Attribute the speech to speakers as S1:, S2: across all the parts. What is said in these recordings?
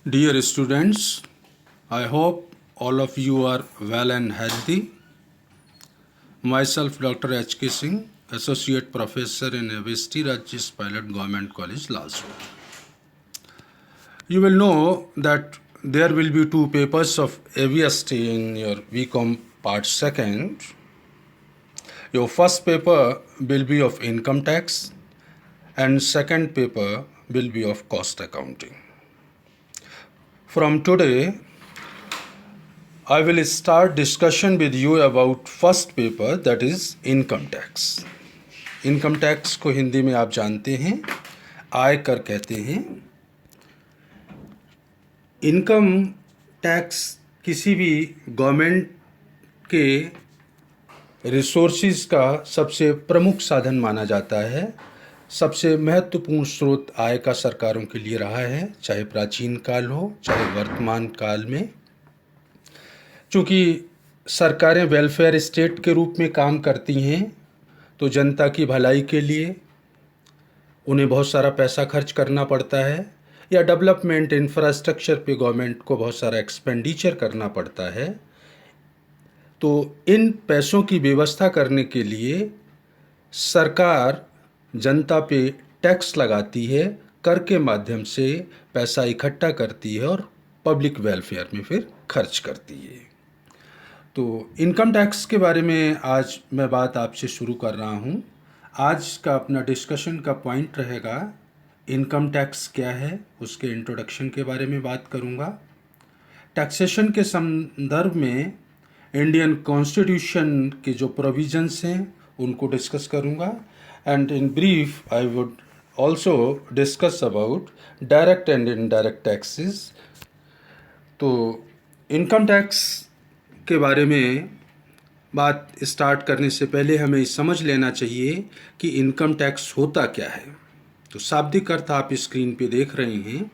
S1: Dear students, I hope all of you are well and healthy. Myself, Dr. H.K. Singh, Associate Professor in AVST, Rajy's Pilot Government College, Lalsur. You will know that there will be two papers of AVST in your VCOM part 2nd. Your first paper will be of income tax and second paper will be of cost accounting. From today, I will start discussion with you about first paper, that is income tax. Income tax को हिंदी में आप जानते हैं आयकर कहते हैं। Income tax किसी भी गवर्नमेंट के रिसोर्सेज का सबसे प्रमुख साधन माना जाता है। सबसे महत्वपूर्ण स्रोत आय का सरकारों के लिए रहा है, चाहे प्राचीन काल हो चाहे वर्तमान काल में। चूँकि सरकारें वेलफेयर स्टेट के रूप में काम करती हैं तो जनता की भलाई के लिए उन्हें बहुत सारा पैसा खर्च करना पड़ता है, या डेवलपमेंट इंफ्रास्ट्रक्चर पे गवर्नमेंट को बहुत सारा एक्सपेंडिचर करना पड़ता है। तो इन पैसों की व्यवस्था करने के लिए सरकार जनता पे टैक्स लगाती है, कर के माध्यम से पैसा इकट्ठा करती है और पब्लिक वेलफेयर में फिर खर्च करती है। तो इनकम टैक्स के बारे में आज मैं बात आपसे शुरू कर रहा हूँ। आज का अपना डिस्कशन का पॉइंट रहेगा इनकम टैक्स क्या है, उसके इंट्रोडक्शन के बारे में बात करूँगा। टैक्सेशन के संदर्भ में इंडियन कॉन्स्टिट्यूशन के जो प्रोविजंस हैं उनको डिस्कस करूँगा। And in brief I would also discuss about direct and indirect taxes. तो इनकम टैक्स के बारे में बात स्टार्ट करने से पहले हमें समझ लेना चाहिए कि इनकम टैक्स होता क्या है। तो शाब्दिक अर्थ आप स्क्रीन पे देख रहे हैं।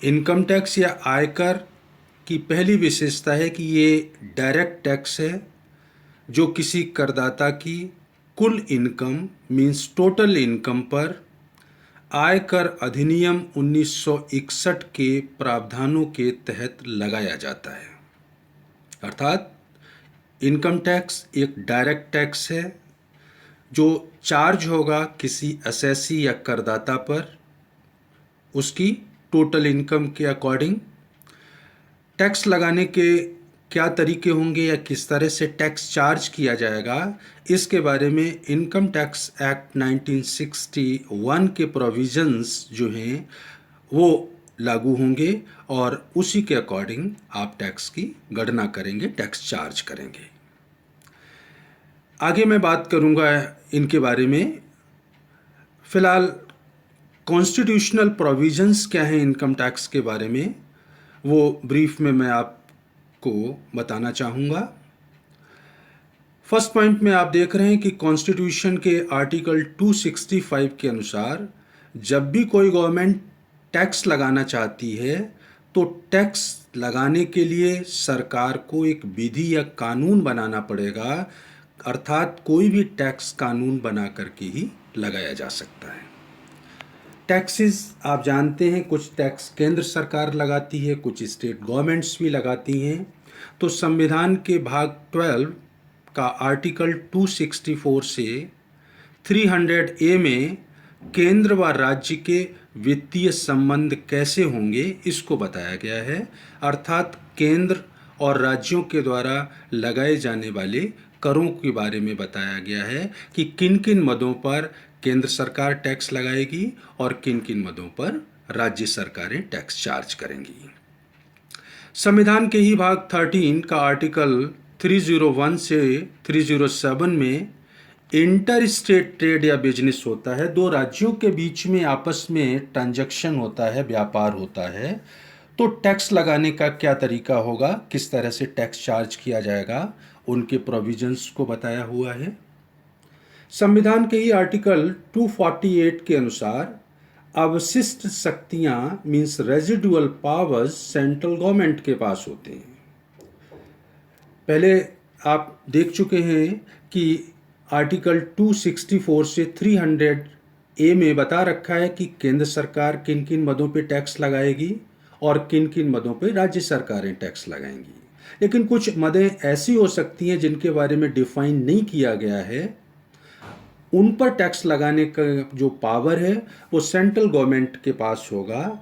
S1: इनकम टैक्स या आयकर की पहली विशेषता है कि ये डायरेक्ट टैक्स है जो किसी करदाता की कुल इनकम मीन्स टोटल इनकम पर आयकर अधिनियम 1961 के प्रावधानों के तहत लगाया जाता है। अर्थात इनकम टैक्स एक डायरेक्ट टैक्स है जो चार्ज होगा किसी असेसी या करदाता पर उसकी टोटल इनकम के अकॉर्डिंग। टैक्स लगाने के क्या तरीके होंगे या किस तरह से टैक्स चार्ज किया जाएगा, इसके बारे में इनकम टैक्स एक्ट 1961 के प्रोविजंस जो हैं वो लागू होंगे और उसी के अकॉर्डिंग आप टैक्स की गणना करेंगे, टैक्स चार्ज करेंगे। आगे मैं बात करूंगा इनके बारे में। फ़िलहाल कॉन्स्टिट्यूशनल प्रोविजंस क्या हैं इनकम टैक्स के बारे में, वो ब्रीफ में मैं आपको बताना चाहूँगा। फर्स्ट पॉइंट में आप देख रहे हैं कि कॉन्स्टिट्यूशन के आर्टिकल 265 के अनुसार जब भी कोई गवर्नमेंट टैक्स लगाना चाहती है तो टैक्स लगाने के लिए सरकार को एक विधि या कानून बनाना पड़ेगा। अर्थात कोई भी टैक्स कानून बना करके ही लगाया जा सकता है। टैक्सेस आप जानते हैं, कुछ टैक्स केंद्र सरकार लगाती है, कुछ स्टेट गवर्नमेंट्स भी लगाती हैं। तो संविधान के भाग 12 का आर्टिकल 264 से 300A में केंद्र व राज्य के वित्तीय संबंध कैसे होंगे इसको बताया गया है। अर्थात केंद्र और राज्यों के द्वारा लगाए जाने वाले करों के बारे में बताया गया है कि किन किन मदों पर केंद्र सरकार टैक्स लगाएगी और किन किन मदों पर राज्य सरकारें टैक्स चार्ज करेंगी। संविधान के ही भाग 13 का आर्टिकल 301 से 307 में इंटर स्टेट ट्रेड या बिजनेस होता है। दो राज्यों के बीच में आपस में ट्रांजैक्शन होता है, व्यापार होता है। तो टैक्स लगाने का क्या तरीका होगा, किस तरह से टैक्स चार्ज किया जाएगा, उनके प्रोविजंस को बताया हुआ है। संविधान के ही आर्टिकल 248 के अनुसार अवशिष्ट शक्तियां means residual powers central government के पास होते हैं। पहले आप देख चुके हैं कि आर्टिकल 264 से 300A में बता रखा है कि केंद्र सरकार किन किन मदों पे टैक्स लगाएगी और किन किन मदों पे राज्य सरकारें टैक्स लगाएंगी। लेकिन कुछ मदें ऐसी हो सकती हैं जिनके बारे में डिफाइन नहीं किया गया है, उन पर टैक्स लगाने का जो पावर है वो सेंट्रल गवर्नमेंट के पास होगा।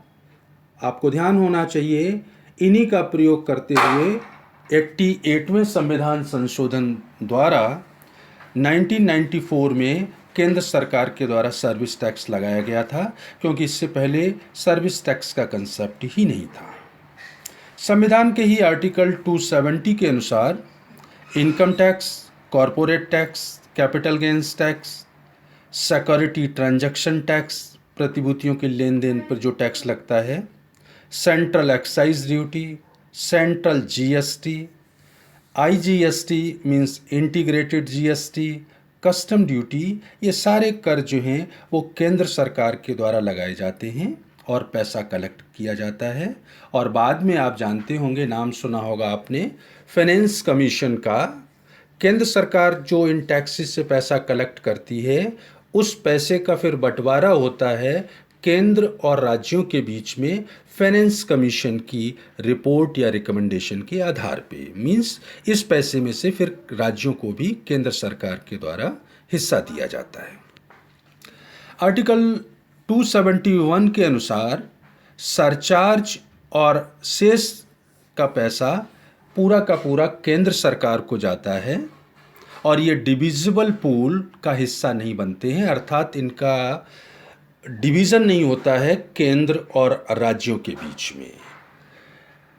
S1: आपको ध्यान होना चाहिए, इन्हीं का प्रयोग करते हुए 88वें संविधान संशोधन द्वारा 1994 में केंद्र सरकार के द्वारा सर्विस टैक्स लगाया गया था, क्योंकि इससे पहले सर्विस टैक्स का कंसेप्ट ही नहीं था। संविधान के ही आर्टिकल 270 के अनुसार income tax, corporate tax, capital gains tax, security transaction tax, प्रतिभूतियों के लेन देन पर जो टैक्स लगता है, central excise duty, central GST, IGST means integrated GST, custom duty, ये सारे कर जो हैं वो केंद्र सरकार के द्वारा लगाए जाते हैं और पैसा कलेक्ट किया जाता है। और बाद में आप जानते होंगे, नाम सुना होगा आपने, फाइनेंस कमीशन का। केंद्र सरकार जो इन टैक्सेस से पैसा कलेक्ट करती है, उस पैसे का फिर बंटवारा होता है केंद्र और राज्यों के बीच में फाइनेंस कमीशन की रिपोर्ट या रिकमेंडेशन के आधार पे। मींस इस पैसे में से फिर राज्यों को भी केंद्र सरकार के द्वारा हिस्सा दिया जाता है। आर्टिकल 271 के अनुसार सरचार्ज और सेस का पैसा पूरा का पूरा केंद्र सरकार को जाता है और ये डिविजिबल पूल का हिस्सा नहीं बनते हैं, अर्थात इनका डिवीज़न नहीं होता है केंद्र और राज्यों के बीच में।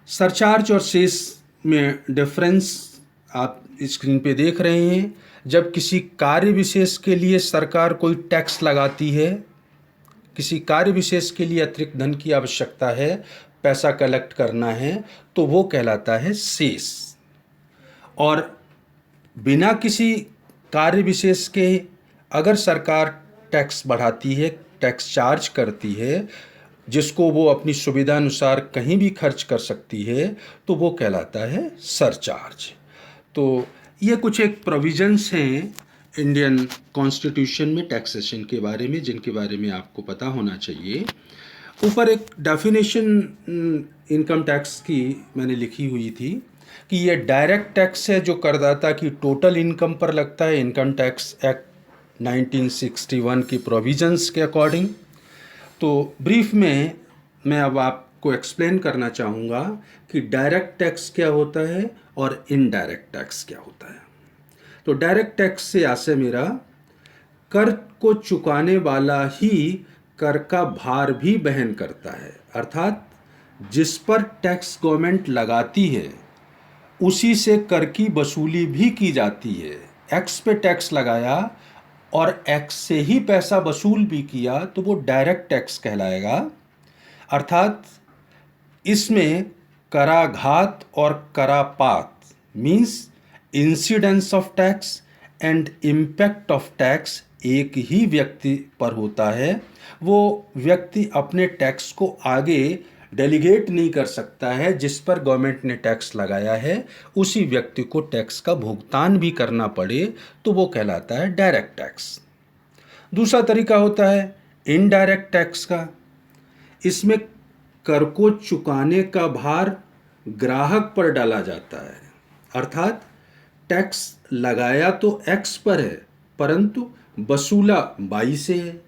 S1: सरचार्ज और सेस में डिफरेंस आप स्क्रीन पे देख रहे हैं। जब किसी कार्य विशेष के लिए सरकार कोई टैक्स लगाती है, किसी कार्य विशेष के लिए अतिरिक्त धन की आवश्यकता है, पैसा कलेक्ट करना है, तो वो कहलाता है सेस। और बिना किसी कार्य विशेष के अगर सरकार टैक्स बढ़ाती है, टैक्स चार्ज करती है, जिसको वो अपनी सुविधा अनुसार कहीं भी खर्च कर सकती है, तो वो कहलाता है सरचार्ज। तो ये कुछ एक प्रोविजंस हैं इंडियन कॉन्स्टिट्यूशन में टैक्सेशन के बारे में, जिनके बारे में आपको पता होना चाहिए। ऊपर एक डेफिनेशन इनकम टैक्स की मैंने लिखी हुई थी कि ये डायरेक्ट टैक्स है जो करदाता की टोटल इनकम पर लगता है, इनकम टैक्स एक्ट 1961 की प्रोविजंस के अकॉर्डिंग। तो ब्रीफ में मैं अब आपको एक्सप्लेन करना चाहूँगा कि डायरेक्ट टैक्स क्या होता है और इनडायरेक्ट टैक्स क्या होता है। तो डायरेक्ट टैक्स से आशय मेरा, कर को चुकाने वाला ही कर का भार भी वहन करता है, अर्थात जिस पर टैक्स गवर्नमेंट लगाती है उसी से कर की वसूली भी की जाती है। एक्स पे टैक्स लगाया और एक्स से ही पैसा वसूल भी किया तो वो डायरेक्ट टैक्स कहलाएगा। अर्थात इसमें कराघात और करापात means incidence of tax and impact of tax एक ही व्यक्ति पर होता है। वो व्यक्ति अपने टैक्स को आगे डेलीगेट नहीं कर सकता है, जिस पर गवर्नमेंट ने टैक्स लगाया है उसी व्यक्ति को टैक्स का भुगतान भी करना पड़े तो वो कहलाता है डायरेक्ट टैक्स। दूसरा तरीका होता है इनडायरेक्ट टैक्स का। इसमें कर को चुकाने का भार ग्राहक पर डाला जाता है, अर्थात टैक्स लगाया तो एक्स पर है परंतु वसूला वाई से है।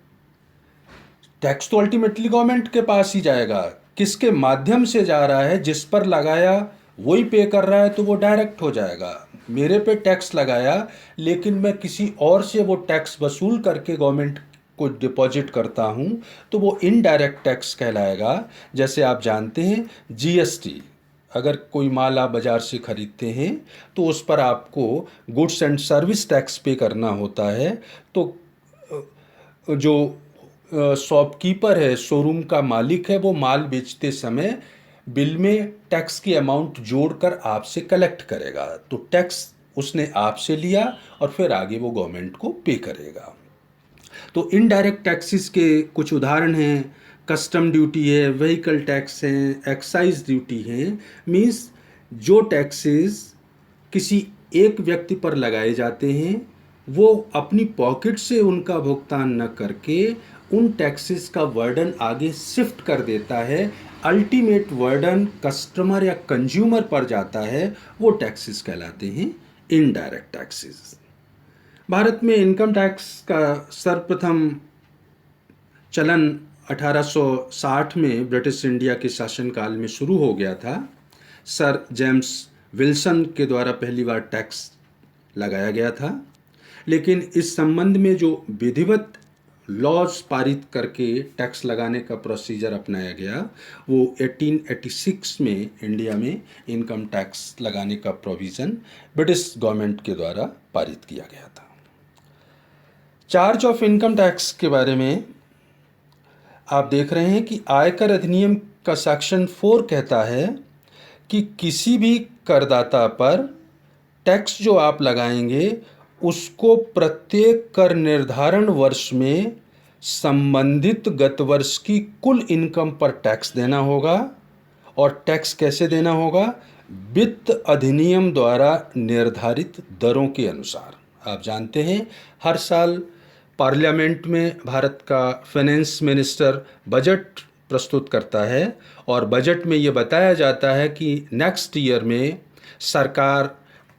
S1: टैक्स तो अल्टीमेटली गवर्नमेंट के पास ही जाएगा, किसके माध्यम से जा रहा है, जिस पर लगाया वही पे कर रहा है तो वो डायरेक्ट हो जाएगा। मेरे पे टैक्स लगाया लेकिन मैं किसी और से वो टैक्स वसूल करके गवर्नमेंट को डिपॉजिट करता हूँ तो वो इनडायरेक्ट टैक्स कहलाएगा। जैसे आप जानते हैं जीएसटी, अगर कोई माल आप बाज़ार से ख़रीदते हैं तो उस पर आपको गुड्स एंड सर्विस टैक्स पे करना होता है। तो जो शॉपकीपर है, शोरूम का मालिक है, वो माल बेचते समय बिल में टैक्स की अमाउंट जोड़कर आपसे कलेक्ट करेगा। तो टैक्स उसने आपसे लिया और फिर आगे वो गवर्नमेंट को पे करेगा। तो इनडायरेक्ट टैक्सेस के कुछ उदाहरण हैं, कस्टम ड्यूटी है, व्हीकल टैक्स हैं, एक्साइज ड्यूटी है। मीन्स जो टैक्सेस किसी एक व्यक्ति पर लगाए जाते हैं वो अपनी पॉकेट से उनका भुगतान न करके उन टैक्सेस का वर्डन आगे शिफ्ट कर देता है, अल्टीमेट वर्डन कस्टमर या कंज्यूमर पर जाता है, वो टैक्सेस कहलाते हैं इनडायरेक्ट टैक्सेस। भारत में इनकम टैक्स का सर्वप्रथम चलन 1860 में ब्रिटिश इंडिया के शासनकाल में शुरू हो गया था। सर जेम्स विल्सन के द्वारा पहली बार टैक्स लगाया गया था, लेकिन इस संबंध में जो विधिवत लॉज पारित करके टैक्स लगाने का प्रोसीजर अपनाया गया वो 1886 में इंडिया में इनकम टैक्स लगाने का प्रोविज़न ब्रिटिश गवर्नमेंट के द्वारा पारित किया गया था। चार्ज ऑफ इनकम टैक्स के बारे में आप देख रहे हैं कि आयकर अधिनियम का सेक्शन 4 कहता है कि किसी भी करदाता पर टैक्स जो आप लगाएंगे उसको प्रत्येक कर निर्धारण वर्ष में संबंधित गत वर्ष की कुल इनकम पर टैक्स देना होगा। और टैक्स कैसे देना होगा? वित्त अधिनियम द्वारा निर्धारित दरों के अनुसार। आप जानते हैं हर साल पार्लियामेंट में भारत का फाइनेंस मिनिस्टर बजट प्रस्तुत करता है और बजट में ये बताया जाता है कि नेक्स्ट ईयर में सरकार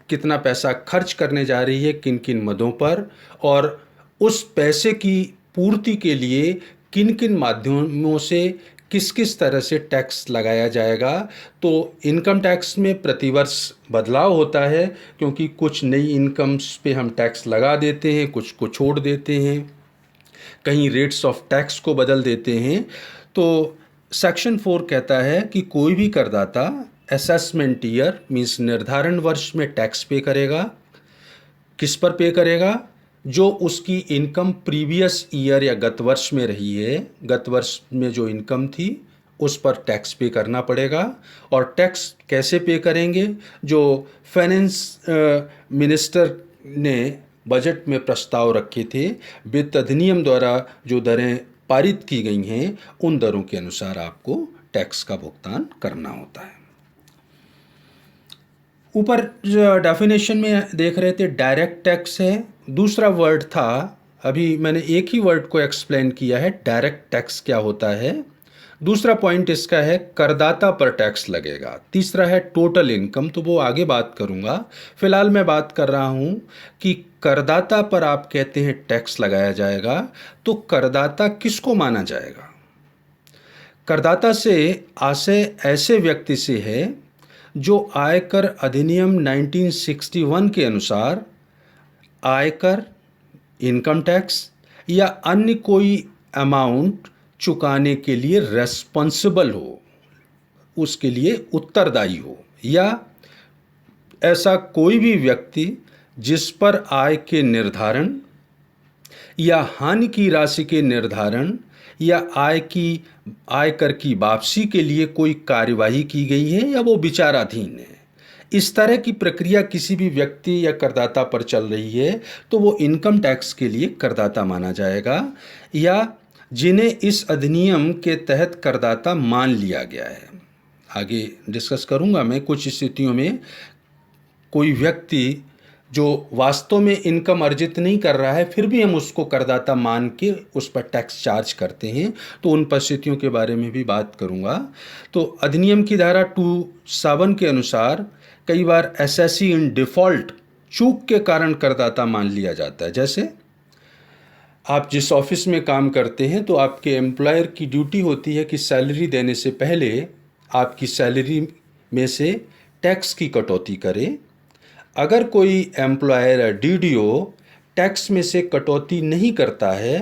S1: कितना पैसा खर्च करने जा रही है किन किन मदों पर, और उस पैसे की पूर्ति के लिए किन किन माध्यमों से किस किस तरह से टैक्स लगाया जाएगा। तो इनकम टैक्स में प्रतिवर्ष बदलाव होता है, क्योंकि कुछ नई इनकम्स पे हम टैक्स लगा देते हैं, कुछ को छोड़ देते हैं, कहीं रेट्स ऑफ टैक्स को बदल देते हैं। तो सेक्शन 4 कहता है कि कोई भी करदाता असेसमेंट ईयर मीन्स निर्धारण वर्ष में टैक्स पे करेगा। किस पर पे करेगा? जो उसकी इनकम प्रीवियस ईयर या गत वर्ष में रही है, गत वर्ष में जो इनकम थी उस पर टैक्स पे करना पड़ेगा। और टैक्स कैसे पे करेंगे? जो फाइनेंस मिनिस्टर ने बजट में प्रस्ताव रखे थे, वित्त अधिनियम द्वारा जो दरें पारित की गई हैं उन दरों के अनुसार आपको टैक्स का भुगतान करना होता है। ऊपर जो डेफिनेशन में देख रहे थे डायरेक्ट टैक्स है, दूसरा वर्ड था, अभी मैंने एक ही वर्ड को एक्सप्लेन किया है डायरेक्ट टैक्स क्या होता है। दूसरा पॉइंट इसका है करदाता पर टैक्स लगेगा। तीसरा है टोटल इनकम, तो वो आगे बात करूँगा। फिलहाल मैं बात कर रहा हूँ कि करदाता पर आप कहते हैं टैक्स लगाया जाएगा, तो करदाता किसको माना जाएगा? करदाता से आशय ऐसे व्यक्ति से है जो आयकर अधिनियम 1961 के अनुसार आयकर, इनकम टैक्स या अन्य कोई अमाउंट चुकाने के लिए रेस्पॉन्सिबल हो, उसके लिए उत्तरदायी हो, या ऐसा कोई भी व्यक्ति जिस पर आय के निर्धारण या हानि की राशि के निर्धारण या आयकर की वापसी के लिए कोई कार्यवाही की गई है या वो विचाराधीन है। इस तरह की प्रक्रिया किसी भी व्यक्ति या करदाता पर चल रही है तो वो इनकम टैक्स के लिए करदाता माना जाएगा, या जिन्हें इस अधिनियम के तहत करदाता मान लिया गया है। आगे डिस्कस करूंगा मैं। कुछ स्थितियों में कोई व्यक्ति जो वास्तव में इनकम अर्जित नहीं कर रहा है फिर भी हम उसको करदाता मान के उस पर टैक्स चार्ज करते हैं, तो उन परिस्थितियों के बारे में भी बात करूंगा। तो अधिनियम की धारा 27 के अनुसार कई बार एसएससी इन डिफ़ॉल्ट चूक के कारण करदाता मान लिया जाता है। जैसे आप जिस ऑफिस में काम करते हैं तो आपके एम्प्लॉयर की ड्यूटी होती है कि सैलरी देने से पहले आपकी सैलरी में से टैक्स की कटौती करे। अगर कोई एम्प्लॉयर या डीडीओ टैक्स में से कटौती नहीं करता है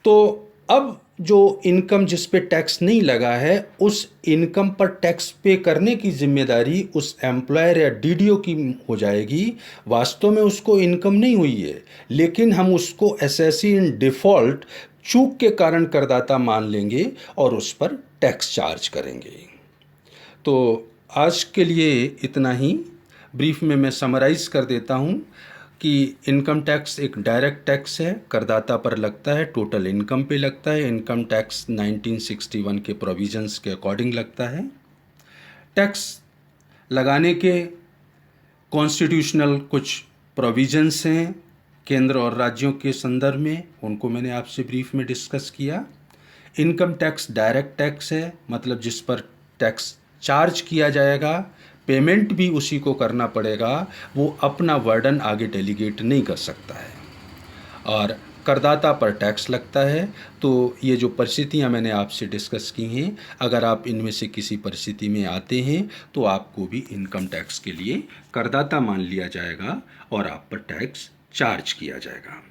S1: तो अब जो इनकम जिस पे टैक्स नहीं लगा है उस इनकम पर टैक्स पे करने की जिम्मेदारी उस एम्प्लॉयर या डीडीओ की हो जाएगी। वास्तव में उसको इनकम नहीं हुई है, लेकिन हम उसको एसएससी इन डिफ़ॉल्ट चूक के कारण करदाता मान लेंगे और उस पर टैक्स चार्ज करेंगे। तो आज के लिए इतना ही। ब्रीफ में मैं समराइज़ कर देता हूँ कि इनकम टैक्स एक डायरेक्ट टैक्स है, करदाता पर लगता है, टोटल इनकम पे लगता है। इनकम टैक्स 1961 के प्रोविजंस के अकॉर्डिंग लगता है। टैक्स लगाने के कॉन्स्टिट्यूशनल कुछ प्रोविजंस हैं केंद्र और राज्यों के संदर्भ में उनको मैंने आपसे ब्रीफ में डिस्कस किया। इनकम टैक्स डायरेक्ट टैक्स है, मतलब जिस पर टैक्स चार्ज किया जाएगा, पेमेंट भी उसी को करना पड़ेगा, वो अपना वर्डन आगे डेलीगेट नहीं कर सकता है। और करदाता पर टैक्स लगता है। तो ये जो परिस्थितियाँ मैंने आपसे डिस्कस की हैं, अगर आप इनमें से किसी परिस्थिति में आते हैं तो आपको भी इनकम टैक्स के लिए करदाता मान लिया जाएगा और आप पर टैक्स चार्ज किया जाएगा।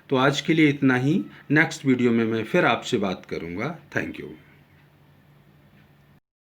S1: तो आज के लिए इतना ही। नेक्स्ट वीडियो में मैं फिर आपसे बात करूँगा। Thank you.